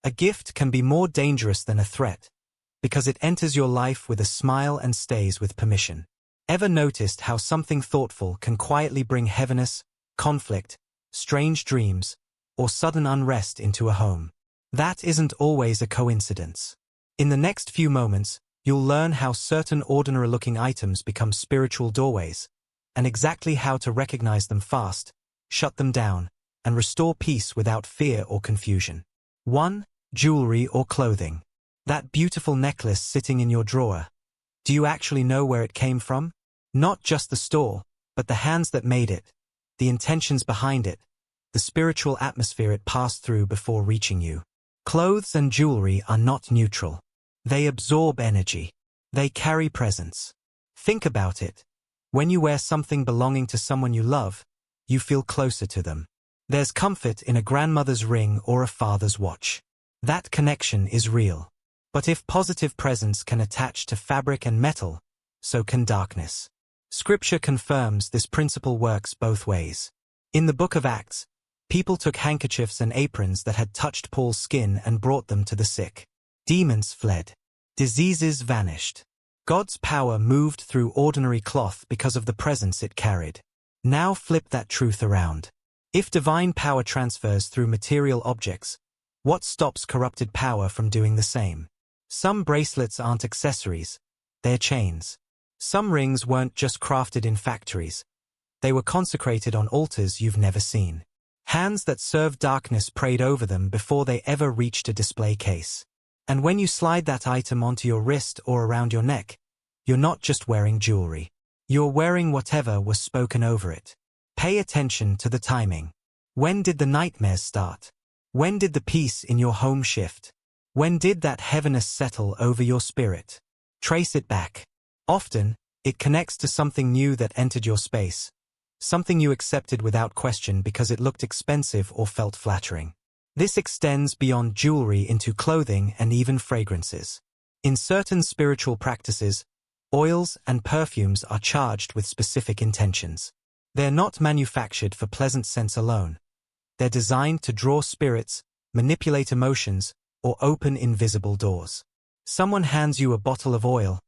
A gift can be more dangerous than a threat, because it enters your life with a smile and stays with permission. Ever noticed how something thoughtful can quietly bring heaviness, conflict, strange dreams, or sudden unrest into a home? That isn't always a coincidence. In the next few moments, you'll learn how certain ordinary-looking items become spiritual doorways, and exactly how to recognize them fast, shut them down, and restore peace without fear or confusion. 1. Jewelry or clothing. That beautiful necklace sitting in your drawer. Do you actually know where it came from? Not just the store, but the hands that made it, the intentions behind it, the spiritual atmosphere it passed through before reaching you. Clothes and jewelry are not neutral. They absorb energy. They carry presence. Think about it. When you wear something belonging to someone you love, you feel closer to them. There's comfort in a grandmother's ring or a father's watch. That connection is real. But if positive presence can attach to fabric and metal, so can darkness. Scripture confirms this principle works both ways. In the book of Acts, people took handkerchiefs and aprons that had touched Paul's skin and brought them to the sick. Demons fled. Diseases vanished. God's power moved through ordinary cloth because of the presence it carried. Now flip that truth around. If divine power transfers through material objects, what stops corrupted power from doing the same? Some bracelets aren't accessories, they're chains. Some rings weren't just crafted in factories. They were consecrated on altars you've never seen. Hands that served darkness prayed over them before they ever reached a display case. And when you slide that item onto your wrist or around your neck, you're not just wearing jewelry. You're wearing whatever was spoken over it. Pay attention to the timing. When did the nightmares start? When did the peace in your home shift? When did that heaviness settle over your spirit? Trace it back. Often, it connects to something new that entered your space. Something you accepted without question because it looked expensive or felt flattering. This extends beyond jewelry into clothing and even fragrances. In certain spiritual practices, oils and perfumes are charged with specific intentions. They're not manufactured for pleasant scents alone. They're designed to draw spirits, manipulate emotions, or open invisible doors. Someone hands you a bottle of oil,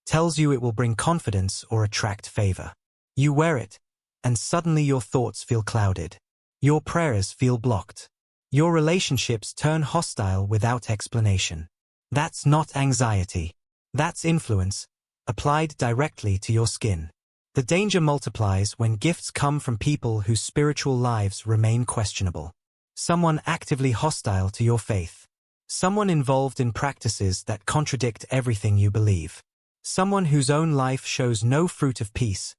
tells you it will bring confidence or attract favor. You wear it, and suddenly your thoughts feel clouded. Your prayers feel blocked. Your relationships turn hostile without explanation. That's not anxiety. That's influence, applied directly to your skin. The danger multiplies when gifts come from people whose spiritual lives remain questionable. Someone actively hostile to your faith. Someone involved in practices that contradict everything you believe. Someone whose own life shows no fruit of peace,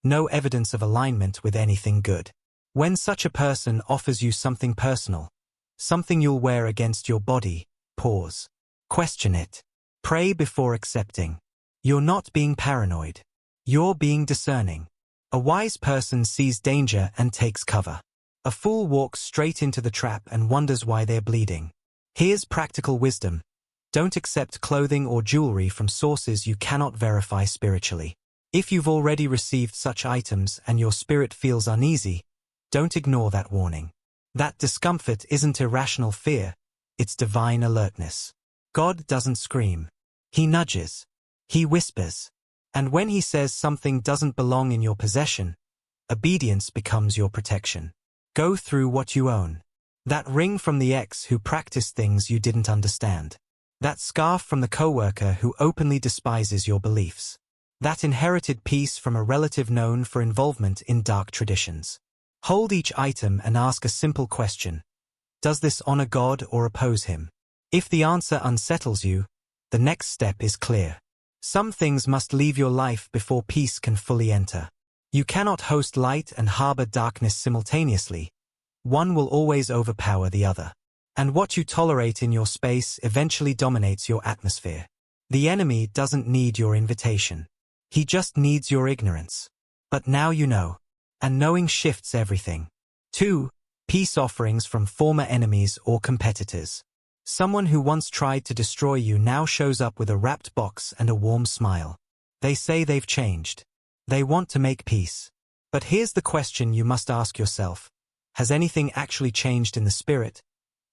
no evidence of alignment with anything good. When such a person offers you something personal, something you'll wear against your body, pause. Question it. Pray before accepting. You're not being paranoid. You're being discerning. A wise person sees danger and takes cover. A fool walks straight into the trap and wonders why they're bleeding. Here's practical wisdom. Don't accept clothing or jewelry from sources you cannot verify spiritually. If you've already received such items and your spirit feels uneasy, don't ignore that warning. That discomfort isn't irrational fear, it's divine alertness. God doesn't scream. He nudges. He whispers. And when he says something doesn't belong in your possession, obedience becomes your protection. Go through what you own. That ring from the ex who practiced things you didn't understand. That scarf from the coworker who openly despises your beliefs. That inherited piece from a relative known for involvement in dark traditions. Hold each item and ask a simple question. Does this honor God or oppose him? If the answer unsettles you, the next step is clear. Some things must leave your life before peace can fully enter. You cannot host light and harbor darkness simultaneously. One will always overpower the other. And what you tolerate in your space eventually dominates your atmosphere. The enemy doesn't need your invitation. He just needs your ignorance. But now you know. And knowing shifts everything. 2. Peace offerings from former enemies or competitors. Someone who once tried to destroy you now shows up with a wrapped box and a warm smile. They say they've changed. They want to make peace. But here's the question you must ask yourself. Has anything actually changed in the spirit?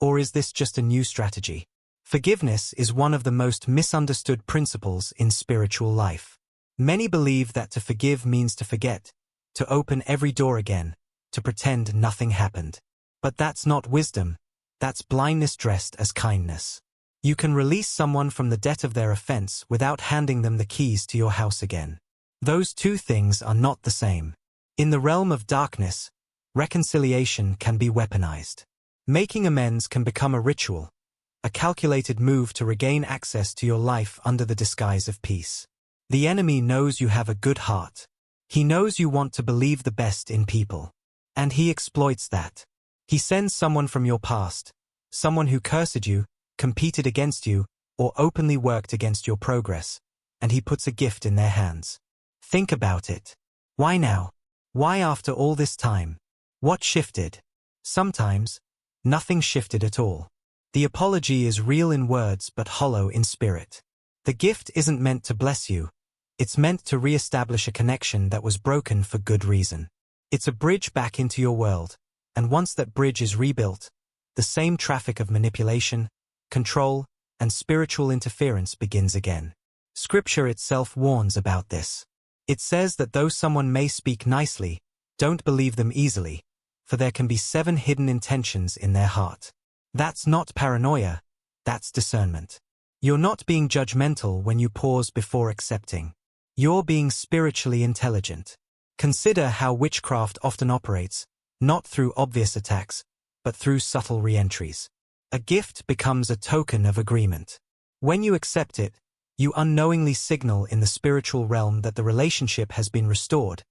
Or is this just a new strategy? Forgiveness is one of the most misunderstood principles in spiritual life. Many believe that to forgive means to forget, to open every door again, to pretend nothing happened. But that's not wisdom, that's blindness dressed as kindness. You can release someone from the debt of their offense without handing them the keys to your house again. Those two things are not the same. In the realm of darkness, reconciliation can be weaponized. Making amends can become a ritual, a calculated move to regain access to your life under the disguise of peace. The enemy knows you have a good heart. He knows you want to believe the best in people. And he exploits that. He sends someone from your past, someone who cursed you, competed against you, or openly worked against your progress, and he puts a gift in their hands. Think about it. Why now? Why after all this time? What shifted? Sometimes, nothing shifted at all. The apology is real in words but hollow in spirit. The gift isn't meant to bless you. It's meant to re-establish a connection that was broken for good reason. It's a bridge back into your world, and once that bridge is rebuilt, the same traffic of manipulation, control, and spiritual interference begins again. Scripture itself warns about this. It says that though someone may speak nicely, don't believe them easily, for there can be 7 hidden intentions in their heart. That's not paranoia, that's discernment. You're not being judgmental when you pause before accepting. You're being spiritually intelligent. Consider how witchcraft often operates, not through obvious attacks, but through subtle re-entries. A gift becomes a token of agreement. When you accept it, you unknowingly signal in the spiritual realm that the relationship has been restored,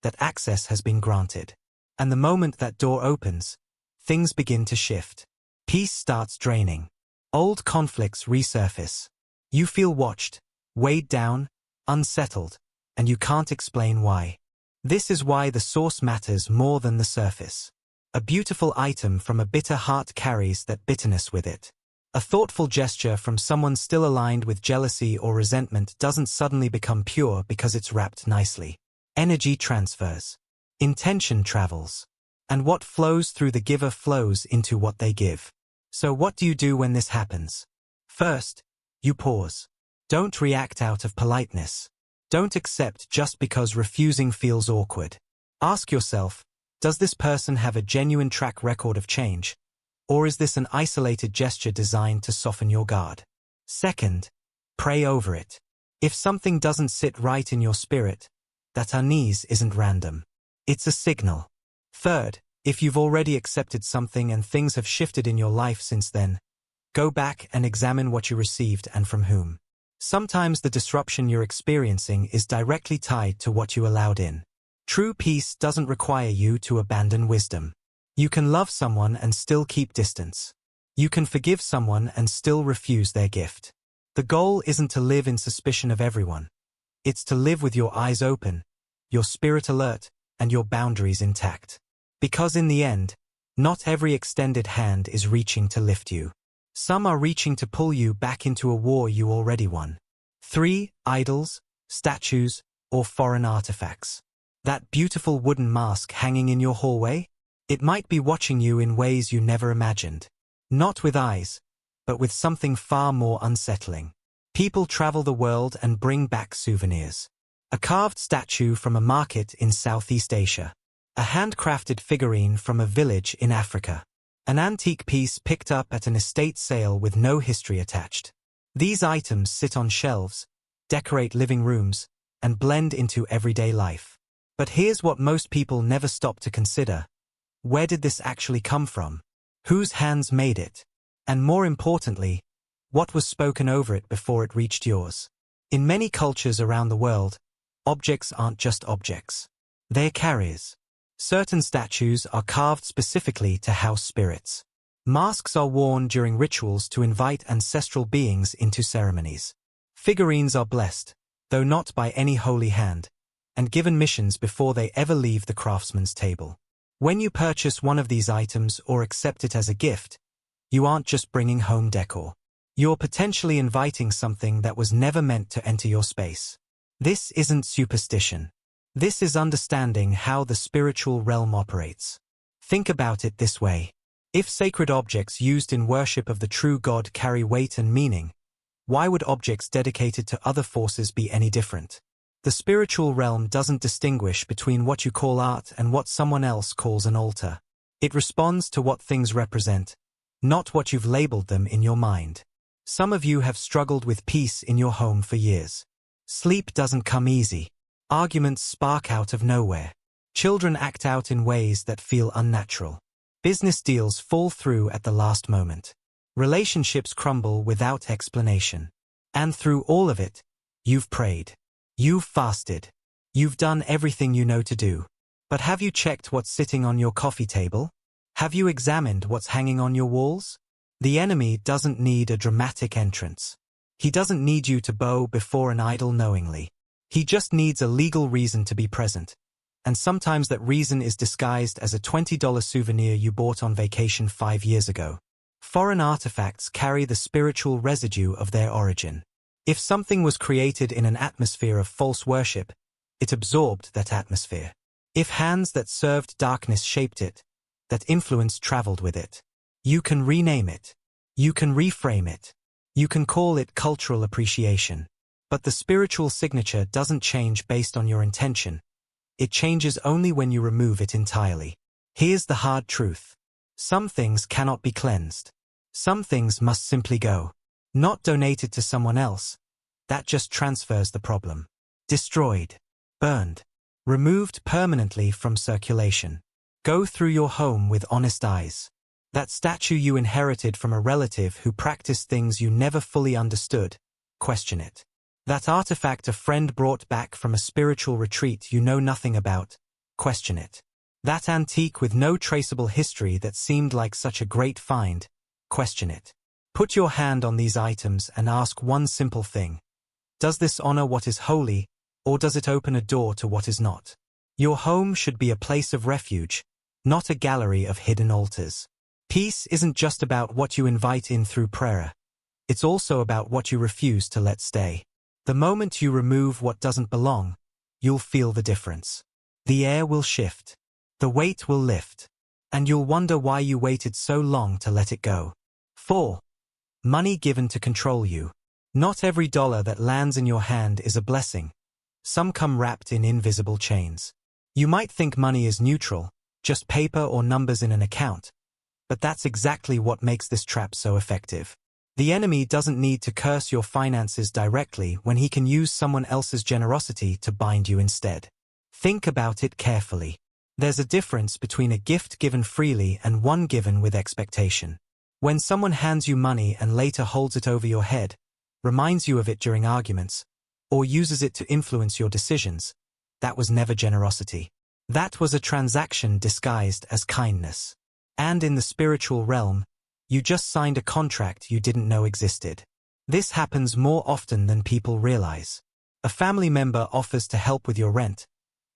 that access has been granted. And the moment that door opens, things begin to shift. Peace starts draining. Old conflicts resurface. You feel watched, weighed down, unsettled, and you can't explain why. This is why the source matters more than the surface. A beautiful item from a bitter heart carries that bitterness with it. A thoughtful gesture from someone still aligned with jealousy or resentment doesn't suddenly become pure because it's wrapped nicely. Energy transfers. Intention travels. And what flows through the giver flows into what they give. So what do you do when this happens? First, you pause. Don't react out of politeness. Don't accept just because refusing feels awkward. Ask yourself, does this person have a genuine track record of change? Or is this an isolated gesture designed to soften your guard? Second, pray over it. If something doesn't sit right in your spirit, that unease isn't random. It's a signal. Third, if you've already accepted something and things have shifted in your life since then, go back and examine what you received and from whom. Sometimes the disruption you're experiencing is directly tied to what you allowed in. True peace doesn't require you to abandon wisdom. You can love someone and still keep distance. You can forgive someone and still refuse their gift. The goal isn't to live in suspicion of everyone. It's to live with your eyes open, your spirit alert, and your boundaries intact. Because in the end, not every extended hand is reaching to lift you. Some are reaching to pull you back into a war you already won. 3. Idols, statues, or foreign artifacts. That beautiful wooden mask hanging in your hallway? It might be watching you in ways you never imagined. Not with eyes, but with something far more unsettling. People travel the world and bring back souvenirs. A carved statue from a market in Southeast Asia. A handcrafted figurine from a village in Africa. An antique piece picked up at an estate sale with no history attached. These items sit on shelves, decorate living rooms, and blend into everyday life. But here's what most people never stop to consider. Where did this actually come from? Whose hands made it? And more importantly, what was spoken over it before it reached yours? In many cultures around the world, objects aren't just objects. They're carriers. Certain statues are carved specifically to house spirits. Masks are worn during rituals to invite ancestral beings into ceremonies. Figurines are blessed, though not by any holy hand, and given missions before they ever leave the craftsman's table. When you purchase one of these items or accept it as a gift, you aren't just bringing home decor. You're potentially inviting something that was never meant to enter your space. This isn't superstition. This is understanding how the spiritual realm operates. Think about it this way. If sacred objects used in worship of the true God carry weight and meaning, why would objects dedicated to other forces be any different? The spiritual realm doesn't distinguish between what you call art and what someone else calls an altar. It responds to what things represent, not what you've labeled them in your mind. Some of you have struggled with peace in your home for years. Sleep doesn't come easy. Arguments spark out of nowhere. Children act out in ways that feel unnatural. Business deals fall through at the last moment. Relationships crumble without explanation. And through all of it, you've prayed. You've fasted. You've done everything you know to do. But have you checked what's sitting on your coffee table? Have you examined what's hanging on your walls? The enemy doesn't need a dramatic entrance. He doesn't need you to bow before an idol knowingly. He just needs a legal reason to be present. And sometimes that reason is disguised as a $20 souvenir you bought on vacation 5 years ago. Foreign artifacts carry the spiritual residue of their origin. If something was created in an atmosphere of false worship, it absorbed that atmosphere. If hands that served darkness shaped it, that influence traveled with it. You can rename it. You can reframe it. You can call it cultural appreciation. But the spiritual signature doesn't change based on your intention. It changes only when you remove it entirely. Here's the hard truth. Some things cannot be cleansed. Some things must simply go. Not donated to someone else. That just transfers the problem. Destroyed. Burned. Removed permanently from circulation. Go through your home with honest eyes. That statue you inherited from a relative who practiced things you never fully understood, question it. That artifact a friend brought back from a spiritual retreat you know nothing about, question it. That antique with no traceable history that seemed like such a great find, question it. Put your hand on these items and ask one simple thing. Does this honor what is holy, or does it open a door to what is not? Your home should be a place of refuge, not a gallery of hidden altars. Peace isn't just about what you invite in through prayer. It's also about what you refuse to let stay. The moment you remove what doesn't belong, you'll feel the difference. The air will shift. The weight will lift. And you'll wonder why you waited so long to let it go. 4. Money given to control you. Not every dollar that lands in your hand is a blessing. Some come wrapped in invisible chains. You might think money is neutral, just paper or numbers in an account. But that's exactly what makes this trap so effective. The enemy doesn't need to curse your finances directly when he can use someone else's generosity to bind you instead. Think about it carefully. There's a difference between a gift given freely and one given with expectation. When someone hands you money and later holds it over your head, reminds you of it during arguments, or uses it to influence your decisions, that was never generosity. That was a transaction disguised as kindness. And in the spiritual realm, you just signed a contract you didn't know existed. This happens more often than people realize. A family member offers to help with your rent,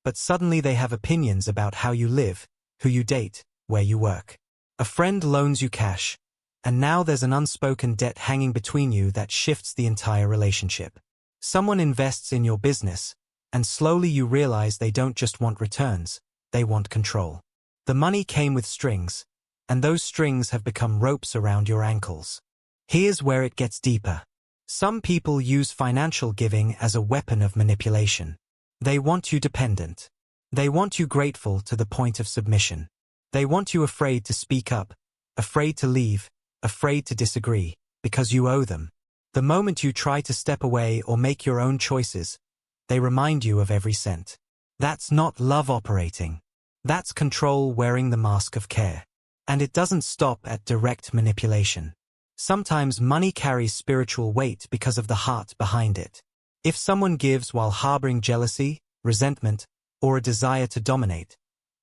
but suddenly they have opinions about how you live, who you date, where you work. A friend loans you cash, and now there's an unspoken debt hanging between you that shifts the entire relationship. Someone invests in your business, and slowly you realize they don't just want returns, they want control. The money came with strings, and those strings have become ropes around your ankles. Here's where it gets deeper. Some people use financial giving as a weapon of manipulation. They want you dependent. They want you grateful to the point of submission. They want you afraid to speak up, afraid to leave, afraid to disagree, because you owe them. The moment you try to step away or make your own choices, they remind you of every cent. That's not love operating. That's control wearing the mask of care. And it doesn't stop at direct manipulation. Sometimes money carries spiritual weight because of the heart behind it. If someone gives while harboring jealousy, resentment, or a desire to dominate,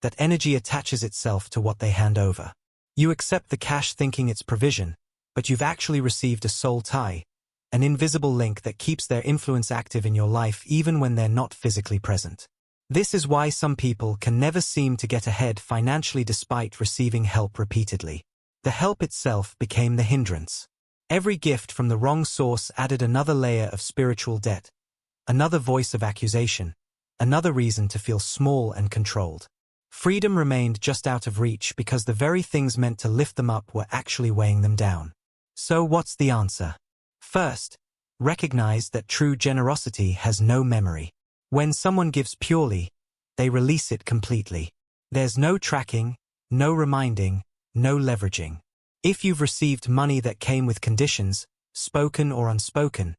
that energy attaches itself to what they hand over. You accept the cash thinking it's provision, but you've actually received a soul tie, an invisible link that keeps their influence active in your life even when they're not physically present. This is why some people can never seem to get ahead financially despite receiving help repeatedly. The help itself became the hindrance. Every gift from the wrong source added another layer of spiritual debt, another voice of accusation, another reason to feel small and controlled. Freedom remained just out of reach because the very things meant to lift them up were actually weighing them down. So what's the answer? First, recognize that true generosity has no memory. When someone gives purely, they release it completely. There's no tracking, no reminding, no leveraging. If you've received money that came with conditions, spoken or unspoken,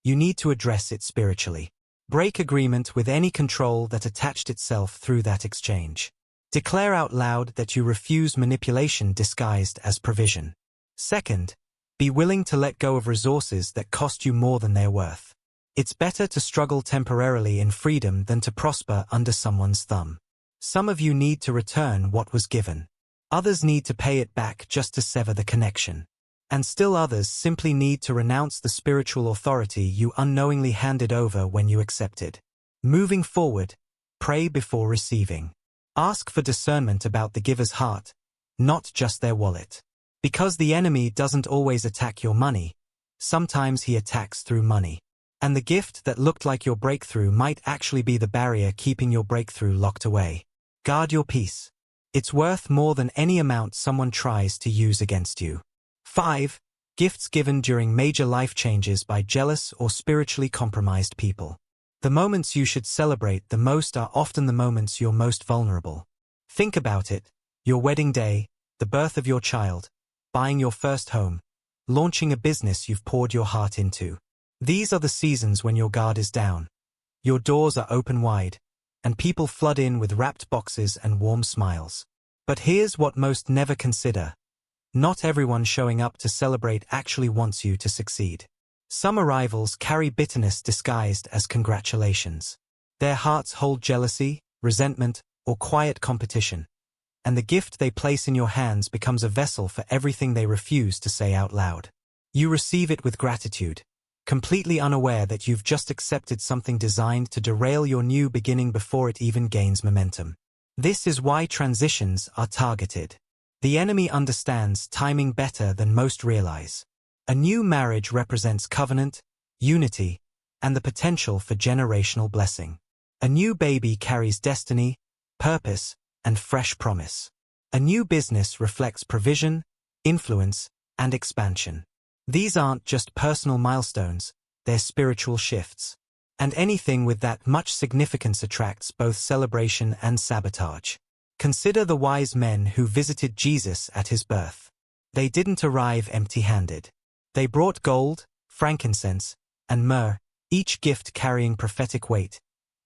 you need to address it spiritually. Break agreement with any control that attached itself through that exchange. Declare out loud that you refuse manipulation disguised as provision. Second, be willing to let go of resources that cost you more than they're worth. It's better to struggle temporarily in freedom than to prosper under someone's thumb. Some of you need to return what was given. Others need to pay it back just to sever the connection. And still others simply need to renounce the spiritual authority you unknowingly handed over when you accepted. Moving forward, pray before receiving. Ask for discernment about the giver's heart, not just their wallet. Because the enemy doesn't always attack your money, sometimes he attacks through money. And the gift that looked like your breakthrough might actually be the barrier keeping your breakthrough locked away. Guard your peace. It's worth more than any amount someone tries to use against you. 5. Gifts given during major life changes by jealous or spiritually compromised people. The moments you should celebrate the most are often the moments you're most vulnerable. Think about it: your wedding day, the birth of your child, buying your first home, launching a business you've poured your heart into. These are the seasons when your guard is down. Your doors are open wide, and people flood in with wrapped boxes and warm smiles. But here's what most never consider. Not everyone showing up to celebrate actually wants you to succeed. Some arrivals carry bitterness disguised as congratulations. Their hearts hold jealousy, resentment, or quiet competition, and the gift they place in your hands becomes a vessel for everything they refuse to say out loud. You receive it with gratitude, completely unaware that you've just accepted something designed to derail your new beginning before it even gains momentum. This is why transitions are targeted. The enemy understands timing better than most realize. A new marriage represents covenant, unity, and the potential for generational blessing. A new baby carries destiny, purpose, and fresh promise. A new business reflects provision, influence, and expansion. These aren't just personal milestones, they're spiritual shifts. And anything with that much significance attracts both celebration and sabotage. Consider the wise men who visited Jesus at his birth. They didn't arrive empty-handed. They brought gold, frankincense, and myrrh, each gift carrying prophetic weight,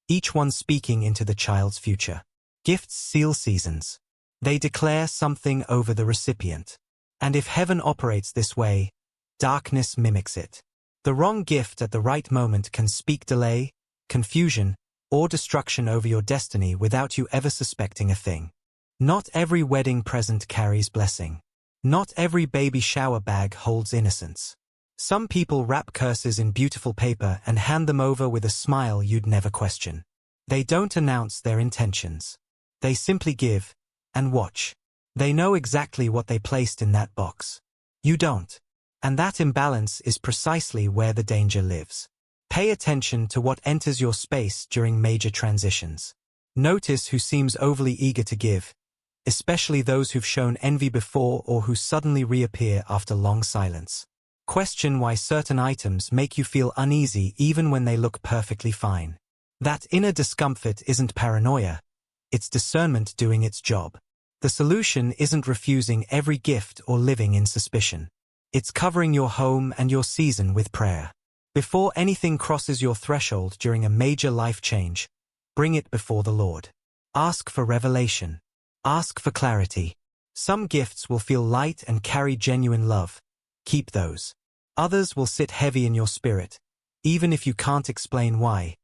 each one speaking into the child's future. Gifts seal seasons. They declare something over the recipient. And if heaven operates this way, darkness mimics it. The wrong gift at the right moment can speak delay, confusion, or destruction over your destiny without you ever suspecting a thing. Not every wedding present carries blessing. Not every baby shower bag holds innocence. Some people wrap curses in beautiful paper and hand them over with a smile you'd never question. They don't announce their intentions. They simply give, and watch. They know exactly what they placed in that box. You don't. And that imbalance is precisely where the danger lives. Pay attention to what enters your space during major transitions. Notice who seems overly eager to give, especially those who've shown envy before or who suddenly reappear after long silence. Question why certain items make you feel uneasy even when they look perfectly fine. That inner discomfort isn't paranoia, it's discernment doing its job. The solution isn't refusing every gift or living in suspicion. It's covering your home and your season with prayer. Before anything crosses your threshold during a major life change, bring it before the Lord. Ask for revelation. Ask for clarity. Some gifts will feel light and carry genuine love. Keep those. Others will sit heavy in your spirit, even if you can't explain why.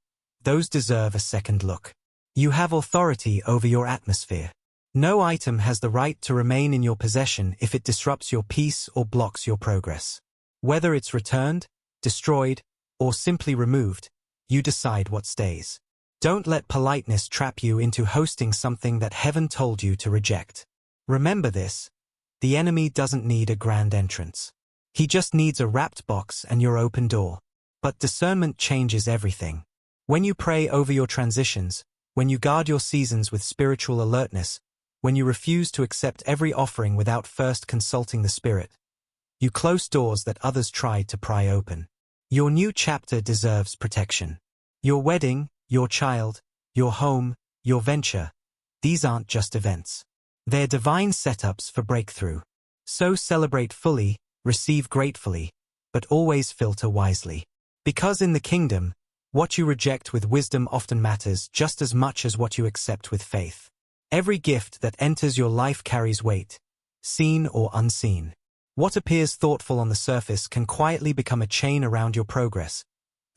Those deserve a second look. You have authority over your atmosphere. No item has the right to remain in your possession if it disrupts your peace or blocks your progress. Whether it's returned, destroyed, or simply removed, you decide what stays. Don't let politeness trap you into hosting something that heaven told you to reject. Remember this: the enemy doesn't need a grand entrance. He just needs a wrapped box and your open door. But discernment changes everything. When you pray over your transitions, when you guard your seasons with spiritual alertness, when you refuse to accept every offering without first consulting the Spirit. You close doors that others tried to pry open. Your new chapter deserves protection. Your wedding, your child, your home, your venture, these aren't just events. They're divine setups for breakthrough. So celebrate fully, receive gratefully, but always filter wisely. Because in the kingdom, what you reject with wisdom often matters just as much as what you accept with faith. Every gift that enters your life carries weight, seen or unseen. What appears thoughtful on the surface can quietly become a chain around your progress,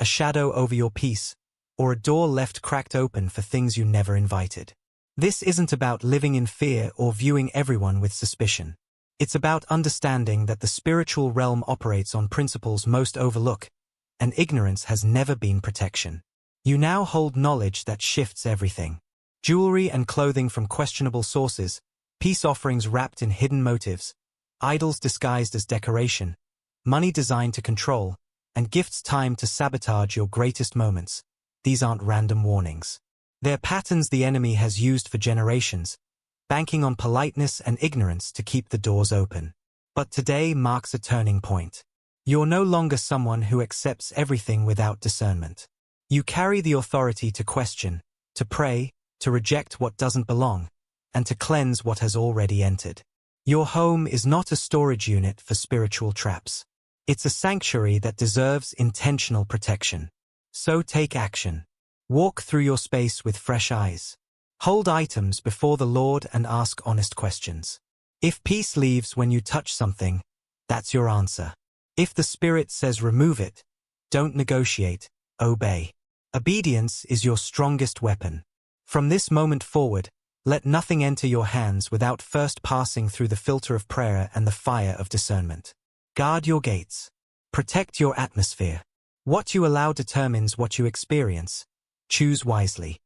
a shadow over your peace, or a door left cracked open for things you never invited. This isn't about living in fear or viewing everyone with suspicion. It's about understanding that the spiritual realm operates on principles most overlook, and ignorance has never been protection. You now hold knowledge that shifts everything. Jewelry and clothing from questionable sources, peace offerings wrapped in hidden motives, idols disguised as decoration, money designed to control, and gifts timed to sabotage your greatest moments. These aren't random warnings. They're patterns the enemy has used for generations, banking on politeness and ignorance to keep the doors open. But today marks a turning point. You're no longer someone who accepts everything without discernment. You carry the authority to question, to pray, to reject what doesn't belong, and to cleanse what has already entered. Your home is not a storage unit for spiritual traps. It's a sanctuary that deserves intentional protection. So take action. Walk through your space with fresh eyes. Hold items before the Lord and ask honest questions. If peace leaves when you touch something, that's your answer. If the Spirit says remove it, don't negotiate, obey. Obedience is your strongest weapon. From this moment forward, let nothing enter your hands without first passing through the filter of prayer and the fire of discernment. Guard your gates. Protect your atmosphere. What you allow determines what you experience. Choose wisely.